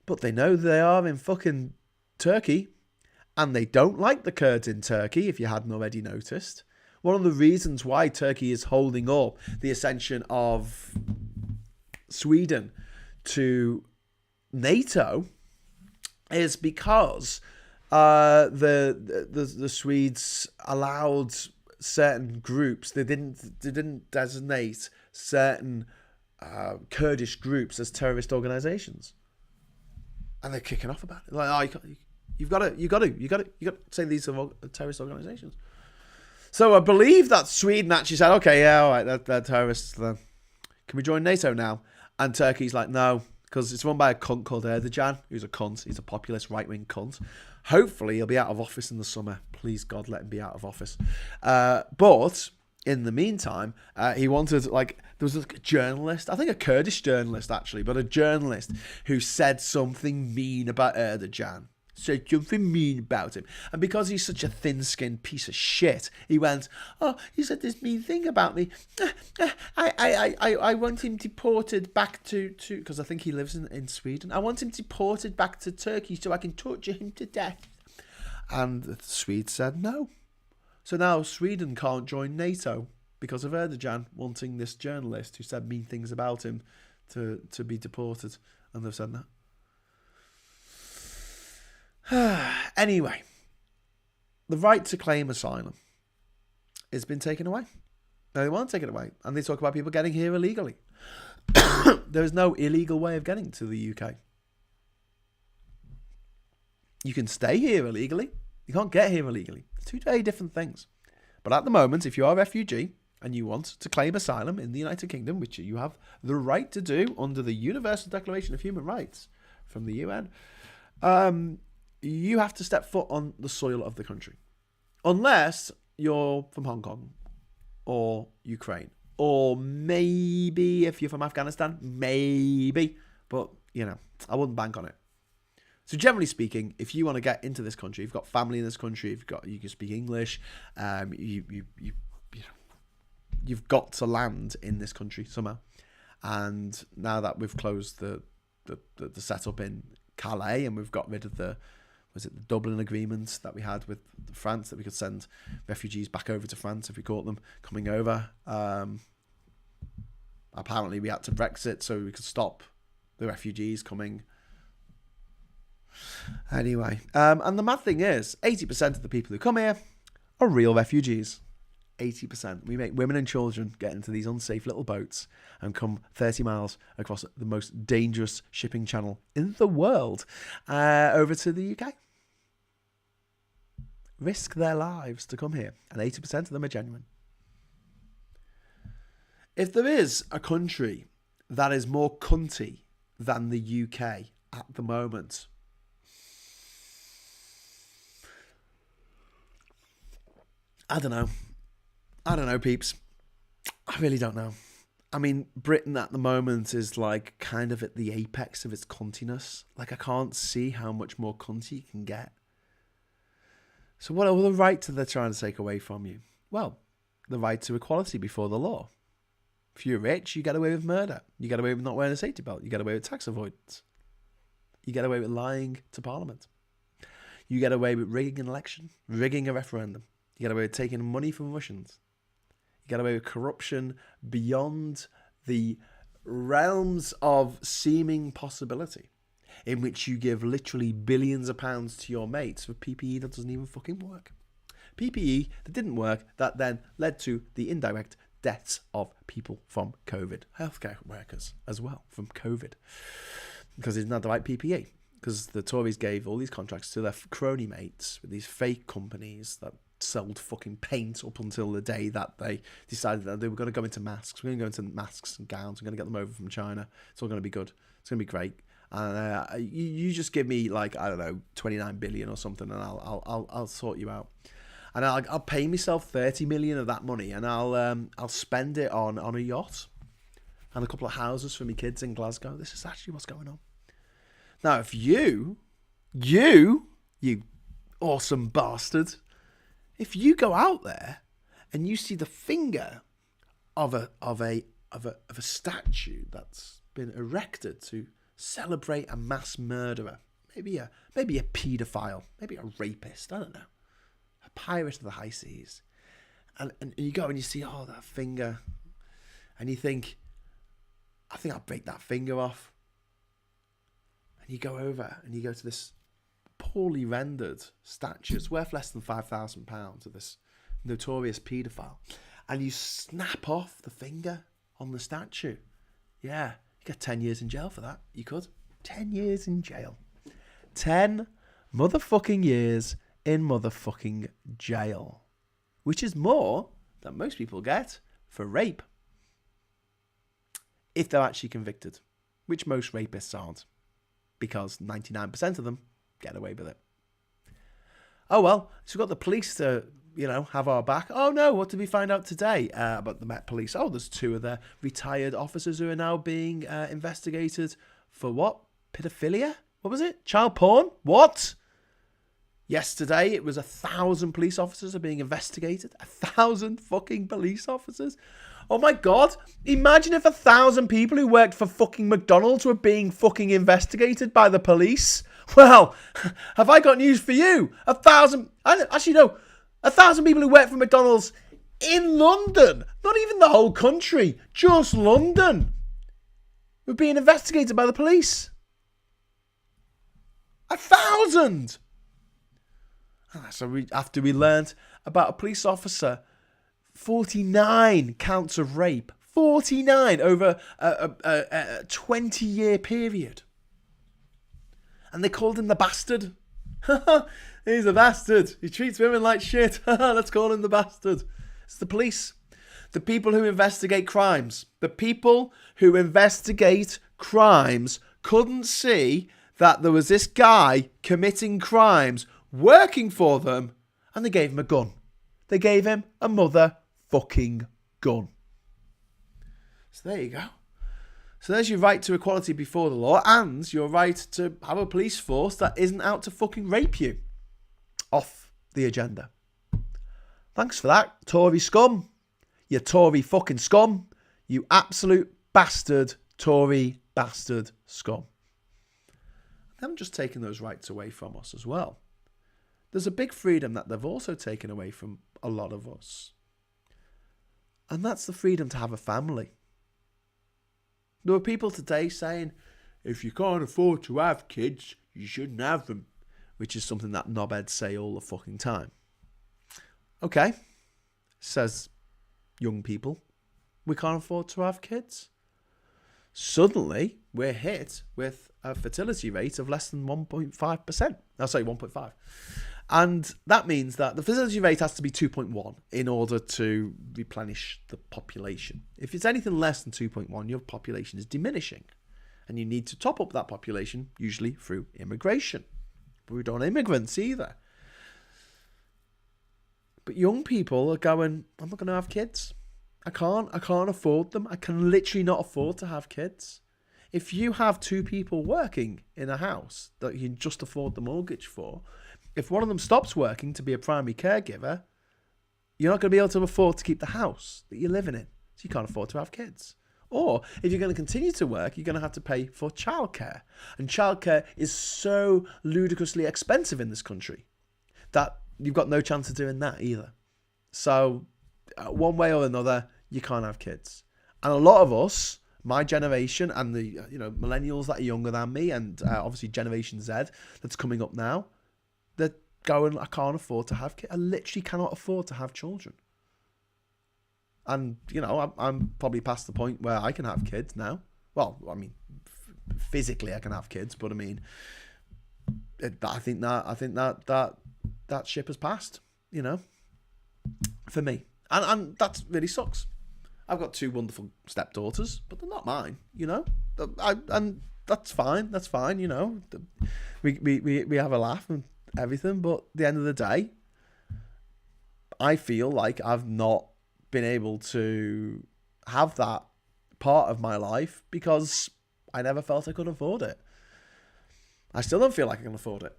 But they know they are in fucking Turkey, and they don't like the Kurds in Turkey, if you hadn't already noticed. One of the reasons why Turkey is holding up the ascension of Sweden to NATO is because the Swedes allowed certain groups. They didn't designate certain Kurdish groups as terrorist organizations, and they're kicking off about it. Like, oh, you've got to say these are terrorist organizations. So I believe that Sweden actually said, okay, yeah, all right, they're terrorists. Then can we join NATO now? And Turkey's like, no, because it's run by a cunt called Erdogan, who's a cunt. He's a populist right-wing cunt. Hopefully he'll be out of office in the summer. Please, God, let him be out of office. But in the meantime, he wanted, like, there was a journalist, I think a Kurdish journalist actually, but a journalist who said something mean about Erdogan. Said something mean about him. And because he's such a thin-skinned piece of shit, he went, oh, he said this mean thing about me. I want him deported back to because I think he lives in Sweden. I want him deported back to Turkey so I can torture him to death. And the Swedes said no. So now Sweden can't join NATO because of Erdogan wanting this journalist who said mean things about him to be deported. And they've said that. Anyway, the right to claim asylum has been taken away. Now, they want to take it away. And they talk about people getting here illegally. There is no illegal way of getting to the UK. You can stay here illegally. You can't get here illegally. It's two very different things. But at the moment, if you are a refugee and you want to claim asylum in the United Kingdom, which you have the right to do under the Universal Declaration of Human Rights from the UN, you have to step foot on the soil of the country. Unless you're from Hong Kong or Ukraine. Or maybe if you're from Afghanistan, maybe. But, you know, I wouldn't bank on it. So generally speaking, if you want to get into this country, you've got family in this country, you can speak English, you've got to land in this country somehow. And now that we've closed the setup in Calais and we've got rid of the Dublin Agreement that we had with France, that we could send refugees back over to France if we caught them coming over. Apparently we had to Brexit so we could stop the refugees coming. Anyway, and the mad thing is, 80% of the people who come here are real refugees. 80%. We make women and children get into these unsafe little boats and come 30 miles across the most dangerous shipping channel in the world over to the UK. Risk their lives to come here, and 80% of them are genuine. If there is a country that is more cunty than the UK at the moment, I don't know, peeps. I really don't know. I mean, Britain at the moment is like kind of at the apex of its cuntiness. Like, I can't see how much more cunty you can get. So what are the rights that they're trying to take away from you? Well, the right to equality before the law. If you're rich, you get away with murder. You get away with not wearing a safety belt. You get away with tax avoidance. You get away with lying to Parliament. You get away with rigging an election, rigging a referendum. You get away with taking money from Russians. You get away with corruption beyond the realms of seeming possibility, in which you give literally billions of pounds to your mates for PPE that doesn't even fucking work. PPE that didn't work, that then led to the indirect deaths of people from COVID. Healthcare workers as well from COVID. Because they didn't have the right PPE. Because the Tories gave all these contracts to their crony mates with these fake companies that sold fucking paint up until the day that they decided that they were going to go into masks. We're going to go into masks and gowns. We're going to get them over from China. It's all going to be good. It's going to be great. And you just give me like, I don't know, 29 billion or something, and I'll sort you out. And I'll pay myself 30 million of that money, and I'll spend it on a yacht and a couple of houses for my kids in Glasgow. This is actually what's going on. Now, if you awesome bastard, if you go out there and you see the finger of a statue that's been erected to celebrate a mass murderer, maybe a paedophile, maybe a rapist, I don't know, a pirate of the high seas, and you go and you see that finger, and you think, I think I'll break that finger off. You go over and you go to this poorly rendered statue. It's worth less than £5,000 of this notorious paedophile. And you snap off the finger on the statue. Yeah, you get 10 years in jail for that. You could. 10 years in jail. 10 motherfucking years in motherfucking jail. Which is more than most people get for rape. If they're actually convicted. Which most rapists aren't. Because 99% of them get away with it. Oh, well, so we've got the police to, have our back. Oh, no, what did we find out today about the Met Police? Oh, there's 2 of their retired officers who are now being investigated for what? Pedophilia? What was it? Child porn? What? Yesterday, it was 1,000 police officers are being investigated. 1,000 fucking police officers? Oh my God, imagine if 1,000 people who worked for fucking McDonald's were being fucking investigated by the police. Well, have I got news for you? 1,000 people who work for McDonald's in London, not even the whole country, just London, were being investigated by the police. 1,000! So after we learned about a police officer 49 counts of rape. 49 over a 20-year period. And they called him the bastard. He's a bastard. He treats women like shit. Let's call him the bastard. It's the police. The people who investigate crimes. The people who investigate crimes couldn't see that there was this guy committing crimes, working for them, and they gave him a gun. They gave him a motherfucking gun. So there you go. So there's your right to equality before the law and your right to have a police force that isn't out to fucking rape you. Off the agenda. Thanks for that, Tory scum. You Tory fucking scum. You absolute bastard, Tory bastard scum. They haven't just taken those rights away from us as well. There's a big freedom that they've also taken away from a lot of us. And that's the freedom to have a family. There were people today saying, if you can't afford to have kids, you shouldn't have them. Which is something that knobheads say all the fucking time. Okay, says young people, we can't afford to have kids. Suddenly, we're hit with a fertility rate of less than 1.5%. No, sorry, 1.5. And that means that the fertility rate has to be 2.1 in order to replenish the population. If it's anything less than 2.1, your population is diminishing. And you need to top up that population, usually through immigration. But we don't want immigrants either. But young people are going, I'm not going to have kids. I can't afford them. I can literally not afford to have kids. If you have 2 people working in a house that you can just afford the mortgage for, if one of them stops working to be a primary caregiver, you're not going to be able to afford to keep the house that you're living in. So you can't afford to have kids. Or if you're going to continue to work, you're going to have to pay for childcare. And childcare is so ludicrously expensive in this country that you've got no chance of doing that either. So one way or another, you can't have kids. And a lot of us, my generation and the millennials that are younger than me, and obviously Generation Z that's coming up now, they're going, I can't afford to have kids. I literally cannot afford to have children. And, you know, I'm probably past the point where I can have kids now. Well, I mean, physically I can have kids, but I mean, I think that ship has passed, you know, for me. And that really sucks. I've got 2 wonderful stepdaughters, but they're not mine, you know. And that's fine. That's fine, you know. We have a laugh and everything, but at the end of the day, I feel like I've not been able to have that part of my life because I never felt I could afford it. I still don't feel like I can afford it.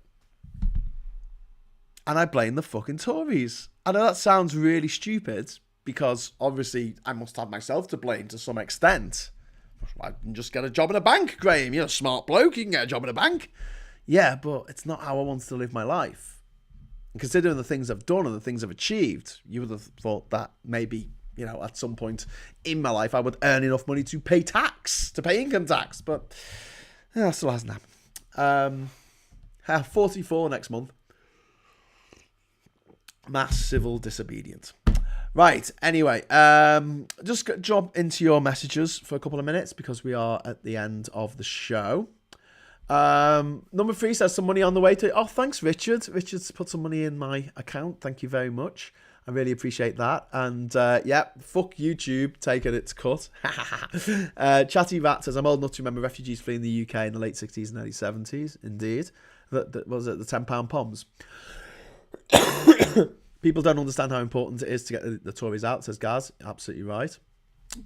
And I blame the fucking Tories. I know that sounds really stupid because obviously I must have myself to blame to some extent. I can just get a job in a bank, Graham. You're a smart bloke. You can get a job in a bank. Yeah, but it's not how I want to live my life. And considering the things I've done and the things I've achieved, you would have thought that maybe, you know, at some point in my life I would earn enough money to pay tax, to pay income tax. But that still hasn't happened. 44 next month. Mass civil disobedience. Right, anyway, just jump into your messages for a couple of minutes because we are at the end of the show. Number 3 says some money on the way to... Oh, thanks, Richard. Richard's put some money in my account. Thank you very much. I really appreciate that. And, yeah, fuck YouTube taking its cut. Chatty Rat says, I'm old enough to remember refugees fleeing the UK in the late 60s and early 70s. Indeed. That was it, the £10 poms. People don't understand how important it is to get the Tories out, says Gaz. Absolutely right.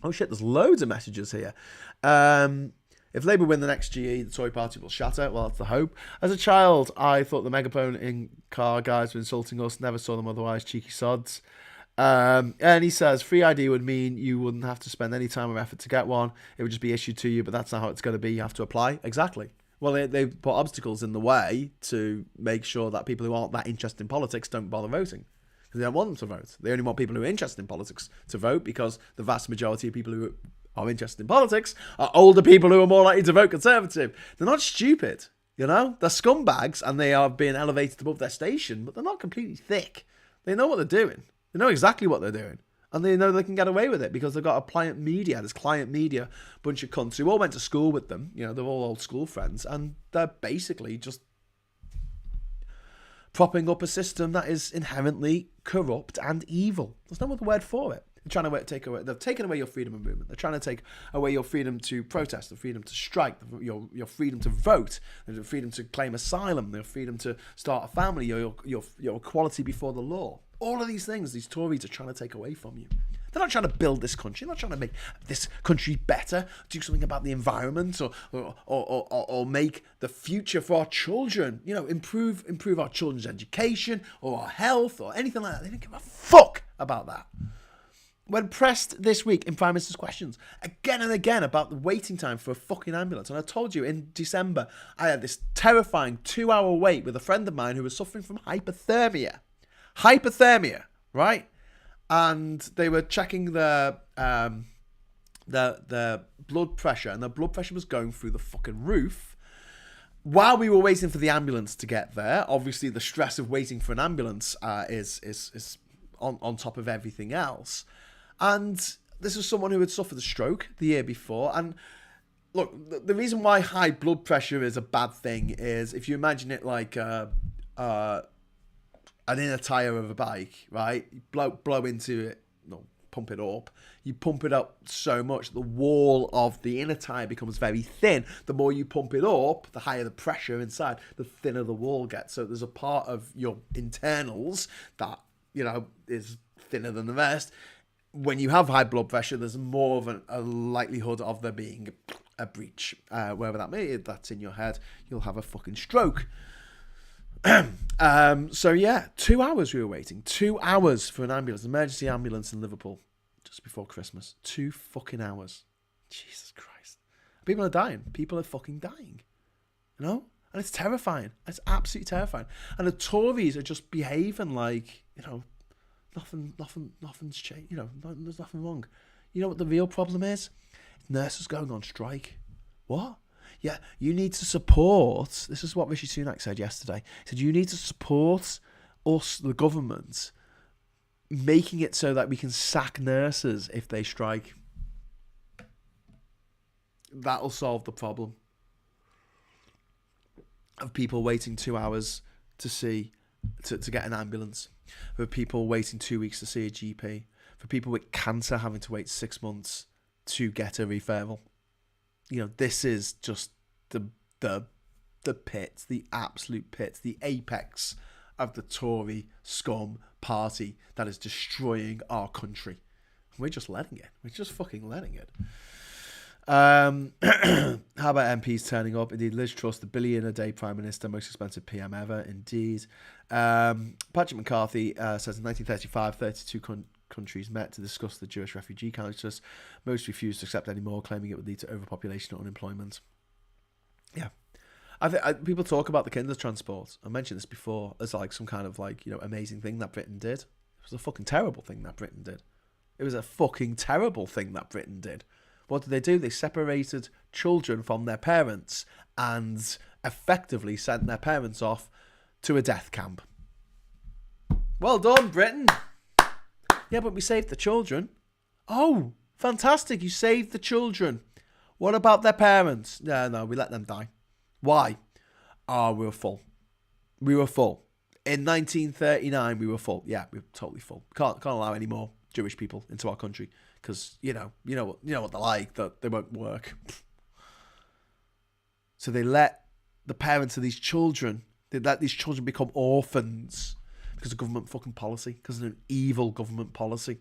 Oh, shit, there's loads of messages here. If Labour win the next GE, the Tory party will shatter. Well, that's the hope. As a child, I thought the megaphone in car guys were insulting us. Never saw them otherwise. Cheeky sods. And he says, free ID would mean you wouldn't have to spend any time or effort to get one. It would just be issued to you, but that's not how it's going to be. You have to apply. Exactly. Well, they put obstacles in the way to make sure that people who aren't that interested in politics don't bother voting. Because they don't want them to vote. They only want people who are interested in politics to vote because the vast majority of people who are interested in politics are older people who are more likely to vote Conservative. They're not stupid, you know? They're scumbags and they are being elevated above their station, but they're not completely thick. They know what they're doing. They know exactly what they're doing. And they know they can get away with it because they've got a client media, bunch of cunts who all went to school with them. You know, they're all old school friends. And they're basically just propping up a system that is inherently corrupt and evil. There's no other word for it. They've taken away your freedom of movement. They're trying to take away your freedom to protest, the freedom to strike, your freedom to vote, the freedom to claim asylum, the freedom to start a family, your equality before the law. All of these things, these Tories are trying to take away from you. They're not trying to build this country. They're not trying to make this country better, do something about the environment, or make the future for our children. You know, improve our children's education or our health or anything like that. They don't give a fuck about that. When pressed this week in Prime Minister's Questions, again and again about the waiting time for a fucking ambulance, and I told you in December, I had this terrifying 2-hour wait with a friend of mine who was suffering from hypothermia. Right? And they were checking their blood pressure, and their blood pressure was going through the fucking roof. While we were waiting for the ambulance to get there, obviously the stress of waiting for an ambulance is on top of everything else. And this was someone who had suffered a stroke the year before. And look, the reason why high blood pressure is a bad thing is if you imagine it like an inner tire of a bike, right? You blow into it, pump it up. You pump it up so much the wall of the inner tire becomes very thin. The more you pump it up, the higher the pressure inside, the thinner the wall gets. So there's a part of your internals that, you know, is thinner than the rest. When you have high blood pressure, there's more of a likelihood of there being a breach. Wherever that may be, that's in your head, you'll have a fucking stroke. So yeah, 2 hours we were waiting. 2 hours for an ambulance, emergency ambulance in Liverpool, just before Christmas. 2 fucking hours. Jesus Christ. People are dying. People are fucking dying. You know? And it's terrifying. It's absolutely terrifying. And the Tories are just behaving like, you know, nothing's changed. You know, there's nothing wrong. You know what the real problem is? Nurses going on strike. What? Yeah, you need to support. This is what Rishi Sunak said yesterday. He said, you need to support us, the government, making it so that we can sack nurses if they strike. That'll solve the problem of people waiting 2 hours to get an ambulance, for people waiting 2 weeks to see a GP, for people with cancer having to wait 6 months to get a referral. You know, this is just the pit, the absolute pit, the apex of the Tory scum party that is destroying our country. We're just letting it. We're just fucking letting it. How about MPs turning up? Indeed, Liz Truss, the billion-a-day Prime Minister, most expensive PM ever. Indeed. Patrick McCarthy says in 1935, 32 countries met to discuss the Jewish refugee crisis. Most refused to accept any more, claiming it would lead to overpopulation or unemployment. Yeah. People talk about the Kindertransport. I mentioned this before as like some kind of like, you know, amazing thing that Britain did. It was a fucking terrible thing that Britain did. It was a fucking terrible thing that Britain did. What did they do? They separated children from their parents and effectively sent their parents off to a death camp. Well done, Britain. Yeah, but we saved the children. Oh, fantastic. You saved the children. What about their parents? No, we let them die. Why? Oh, we were full. We were full. In 1939, we were full. Yeah, we were totally full. Can't allow any more Jewish people into our country because you know what they're like, that they won't work. So they let the parents of these children, they let these children become orphans because of government fucking policy, because of an evil government policy.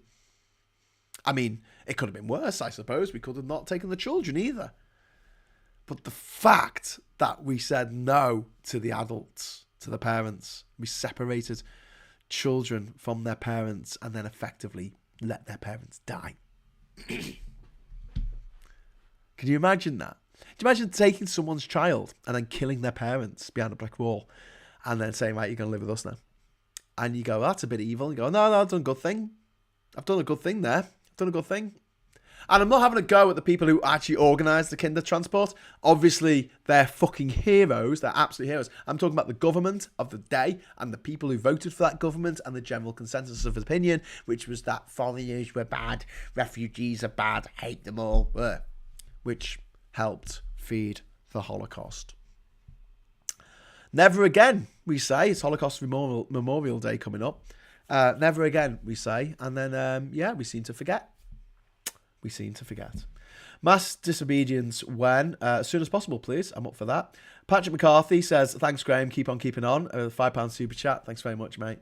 I mean, it could have been worse, I suppose. We could have not taken the children either. But the fact that we said no to the adults, to the parents, we separated children from their parents and then effectively let their parents die. Can you imagine that? Can you imagine taking someone's child and then killing their parents behind a brick wall and then saying, right, you're going to live with us now? And you go, that's a bit evil. You go, no, I've done a good thing. I've done a good thing there. I've done a good thing. And I'm not having a go at the people who actually organised the Kindertransport. Obviously, they're fucking heroes. They're absolute heroes. I'm talking about the government of the day and the people who voted for that government and the general consensus of opinion, which was that foreigners were bad, refugees are bad, hate them all, which helped feed the Holocaust. Never again, we say. It's Holocaust Memorial Day coming up. Never again, we say. And then, we seem to forget. We seem to forget. Mass disobedience when? As soon as possible, please. I'm up for that. Patrick McCarthy says, thanks, Graham. Keep on keeping on. £5 super chat. Thanks very much, mate.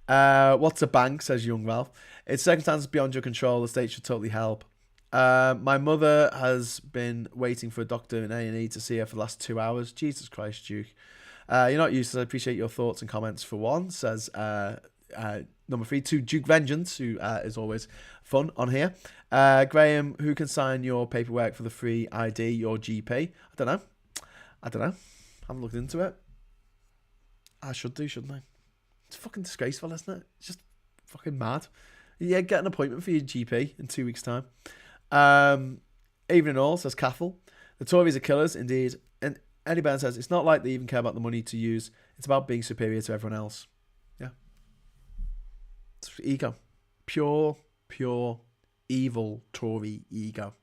What's a bank, says young Ralph. It's circumstances beyond your control. The state should totally help. My mother has been waiting for a doctor in A&E to see her for the last 2 hours. Jesus Christ, Duke. You're not useless. I appreciate your thoughts and comments for one, says number 3 to Duke Vengeance, who is always fun on here. Graham, who can sign your paperwork for the free ID, your GP? I don't know. I haven't looked into it. I should do, shouldn't I? It's fucking disgraceful, isn't it? It's just fucking mad. Yeah, get an appointment for your GP in 2 weeks' time. Evening all, says Cathal. The Tories are killers, indeed. And Eddie Byrne says, it's not like they even care about the money to use. It's about being superior to everyone else. Yeah. It's ego. Pure evil Tory ego.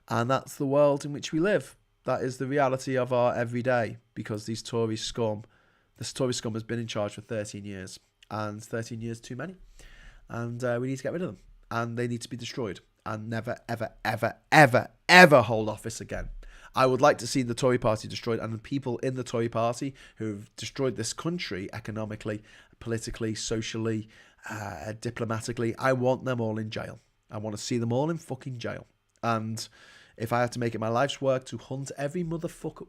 And that's the world in which we live. That is the reality of our everyday, because this Tory scum has been in charge for 13 years, and 13 years too many. And we need to get rid of them, and they need to be destroyed and never, ever, ever, ever, ever hold office again. I would like to see the Tory party destroyed, and the people in the Tory party who've destroyed this country economically, politically, socially, diplomatically. I want them all in jail. I want to see them all in fucking jail. And if I have to make it my life's work to hunt every motherfucker,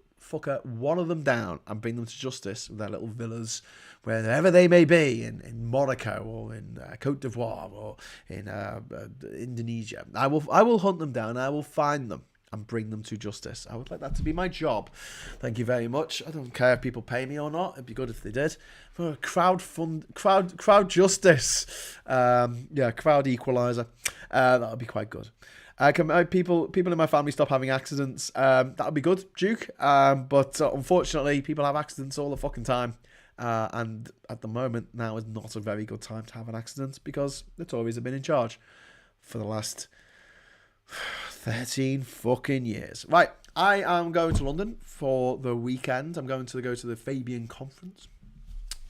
one of them down, and bring them to justice with their little villas, wherever they may be, in Monaco or in Cote d'Ivoire or in Indonesia, I will hunt them down. I will find them and bring them to justice. I would like that to be my job. Thank you very much. I don't care if people pay me or not. It'd be good if they did. For crowd justice. Crowd equalizer. That would be quite good. Can people in my family stop having accidents? That would be good, Duke. But unfortunately, people have accidents all the fucking time. And at the moment, now is not a very good time to have an accident because the Tories have been in charge for the last 13 fucking years. Right, I am going to London for the weekend. I'm going to go to the Fabian Conference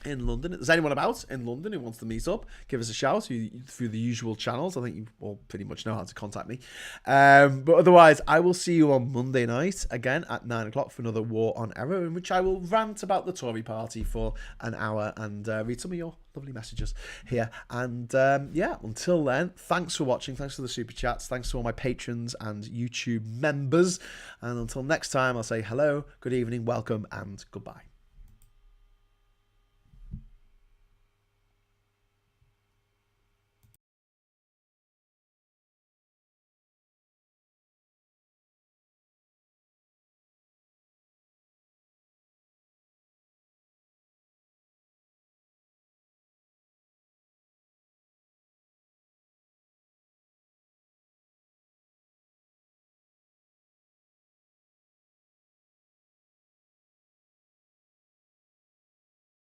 in London. If there's anyone about in London who wants to meet up, give us a shout through the usual channels. I think you all pretty much know how to contact me. But otherwise, I will see you on Monday night again at 9 o'clock for another War on Error, in which I will rant about the Tory party for an hour and read some of your lovely messages here. And yeah, until then, thanks for watching. Thanks for the super chats. Thanks to all my patrons and YouTube members. And until next time, I'll say hello, good evening, welcome, and goodbye.